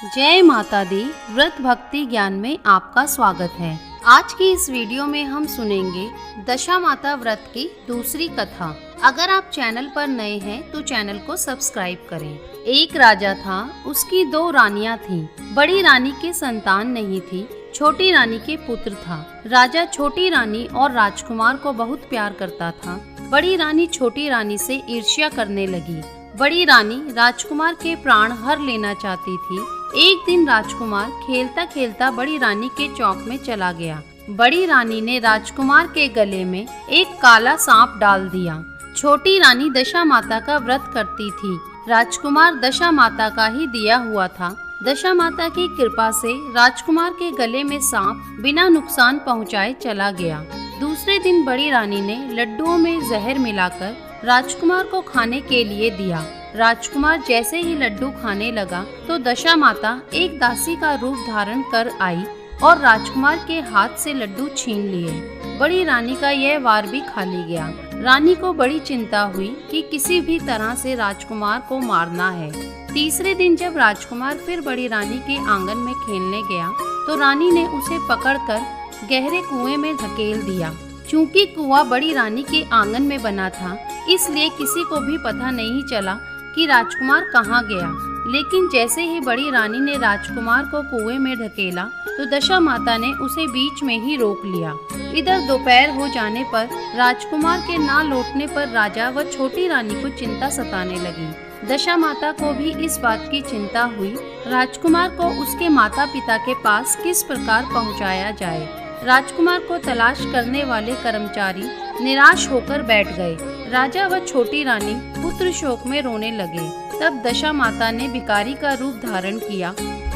जय माता दी। व्रत भक्ति ज्ञान में आपका स्वागत है। आज की इस वीडियो में हम सुनेंगे दशा माता व्रत की दूसरी कथा। अगर आप चैनल पर नए हैं तो चैनल को सब्सक्राइब करें। एक राजा था, उसकी 2 रानियां थीं। बड़ी रानी की संतान नहीं थी, छोटी रानी के पुत्र था। राजा छोटी रानी और राजकुमार को बहुत प्यार करता था। बड़ी रानी छोटी रानी से ईर्ष्या करने लगी। बड़ी रानी राजकुमार के प्राण हर लेना चाहती थी। एक दिन राजकुमार खेलता खेलता बड़ी रानी के चौक में चला गया। बड़ी रानी ने राजकुमार के गले में एक काला सांप डाल दिया। छोटी रानी दशा माता का व्रत करती थी। राजकुमार दशा माता का ही दिया हुआ था। दशा माता की कृपा से राजकुमार के गले में सांप बिना नुकसान पहुंचाए चला गया। दूसरे दिन बड़ी रानी ने लड्डुओं में जहर मिलाकर राजकुमार को खाने के लिए दिया। राजकुमार जैसे ही लड्डू खाने लगा तो दशा माता एक दासी का रूप धारण कर आई और राजकुमार के हाथ से लड्डू छीन लिए। बड़ी रानी का यह वार भी खाली गया। रानी को बड़ी चिंता हुई कि किसी भी तरह से राजकुमार को मारना है। तीसरे दिन जब राजकुमार फिर बड़ी रानी के आंगन में खेलने गया तो रानी ने उसे पकड़कर गहरे कुएं में धकेल दिया। चूंकि कुआं बड़ी रानी के आंगन में बना था, इसलिए किसी को भी पता नहीं चला कि राजकुमार कहाँ गया। लेकिन जैसे ही बड़ी रानी ने राजकुमार को कुएं में ढकेला तो दशा माता ने उसे बीच में ही रोक लिया। इधर दोपहर हो जाने पर राजकुमार के ना लौटने पर राजा व छोटी रानी को चिंता सताने लगी। दशा माता को भी इस बात की चिंता हुई राजकुमार को उसके माता पिता के पास किस प्रकार पहुंचाया जाए। राजकुमार को तलाश करने वाले कर्मचारी निराश होकर बैठ गए। राजा व छोटी रानी पुत्र शोक में रोने लगे। तब दशा माता ने भिखारी का रूप धारण किया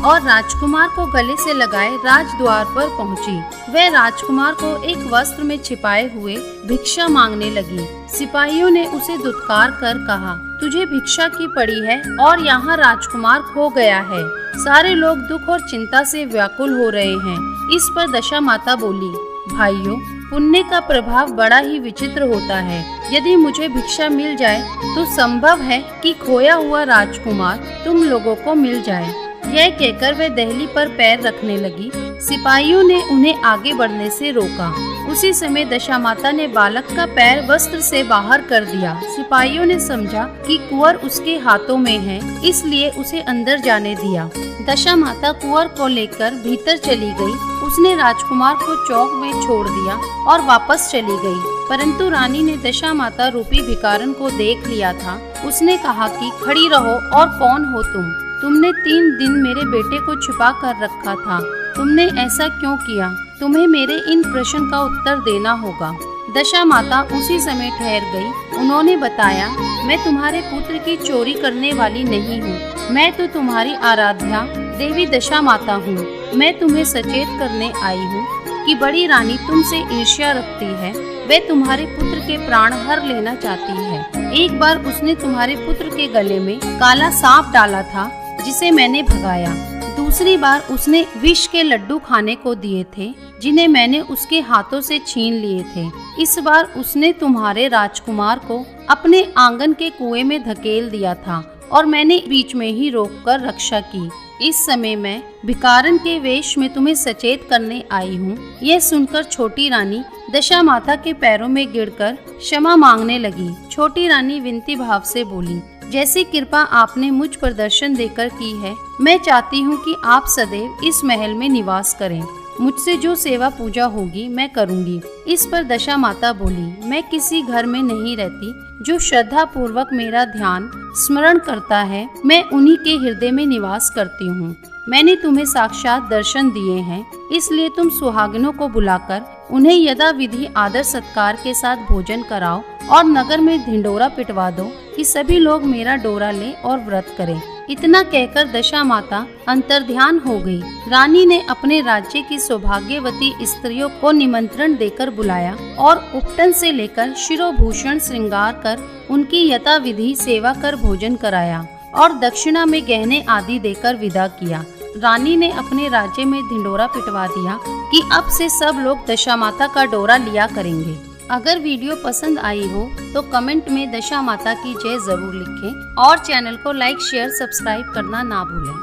और राजकुमार को गले से लगाए राजद्वार पर पहुंची। वह राजकुमार को एक वस्त्र में छिपाए हुए भिक्षा मांगने लगी। सिपाहियों ने उसे दुत्कार कर कहा, तुझे भिक्षा की पड़ी है और यहाँ राजकुमार खो गया है। सारे लोग दुख और चिंता से व्याकुल हो रहे हैं। इस पर दशा माता बोली, भाइयों, पुण्य का प्रभाव बड़ा ही विचित्र होता है। यदि मुझे भिक्षा मिल जाए तो संभव है कि खोया हुआ राजकुमार तुम लोगों को मिल जाए। यह कहकर वे दहली पर पैर रखने लगी। सिपाहियों ने उन्हें आगे बढ़ने से रोका। उसी समय दशा माता ने बालक का पैर वस्त्र से बाहर कर दिया। सिपाहियों ने समझा कि कुंवर उसके हाथों में है, इसलिए उसे अंदर जाने दिया। दशा माता कुंवर को लेकर भीतर चली गई। उसने राजकुमार को चौक में छोड़ दिया और वापस चली गई। परंतु रानी ने दशा माता रूपी भिखारन को देख लिया था। उसने कहा कि खड़ी रहो और कौन हो तुम? तुमने 3 दिन मेरे बेटे को छिपा कर रखा था। तुमने ऐसा क्यों किया? तुम्हें मेरे इन प्रश्न का उत्तर देना होगा। दशा माता उसी समय ठहर गई। उन्होंने बताया, मैं तुम्हारे पुत्र की चोरी करने वाली नहीं हूँ। मैं तो तुम्हारी आराध्या देवी दशा माता हूँ। मैं तुम्हें सचेत करने आई हूँ कि बड़ी रानी तुमसे ईर्ष्या रखती है। वह तुम्हारे पुत्र के प्राण हर लेना चाहती है। एक बार उसने तुम्हारे पुत्र के गले में काला सांप डाला था, जिसे मैंने भगाया। दूसरी बार उसने विष के लड्डू खाने को दिए थे, जिन्हें मैंने उसके हाथों से छीन लिए थे। इस बार उसने तुम्हारे राजकुमार को अपने आंगन के कुएं में धकेल दिया था और मैंने बीच में ही रोककर रक्षा की। इस समय मैं भिखारन के वेश में तुम्हें सचेत करने आई हूँ। यह सुनकर छोटी रानी दशा माता के पैरों में गिरकर क्षमा मांगने लगी। छोटी रानी विनती भाव से बोली, जैसी कृपा आपने मुझ पर दर्शन देकर की है, मैं चाहती हूँ कि आप सदैव इस महल में निवास करें। मुझसे जो सेवा पूजा होगी मैं करूँगी। इस पर दशा माता बोली, मैं किसी घर में नहीं रहती। जो श्रद्धा पूर्वक मेरा ध्यान स्मरण करता है, मैं उन्हीं के हृदय में निवास करती हूँ। मैंने तुम्हें साक्षात दर्शन दिए हैं, इसलिए तुम सुहागिनों को बुलाकर उन्हें यथा विधि आदर सत्कार के साथ भोजन कराओ और नगर में ढिंडोरा पिटवा दो कि सभी लोग मेरा डोरा लें और व्रत करें। इतना कहकर दशा माता अंतर्ध्यान हो गई। रानी ने अपने राज्य की सौभाग्यवती स्त्रियों को निमंत्रण देकर बुलाया और उपटन से लेकर शिरोभूषण श्रृंगार कर उनकी यथाविधि सेवा कर भोजन कराया और दक्षिणा में गहने आदि देकर विदा किया। रानी ने अपने राज्य में ढिंडोरा पिटवा दिया कि अब से सब लोग दशा माता का डोरा लिया करेंगे। अगर वीडियो पसंद आई हो तो कमेंट में दशा माता की जय जरूर लिखें और चैनल को लाइक, शेयर, सब्सक्राइब करना ना भूलें।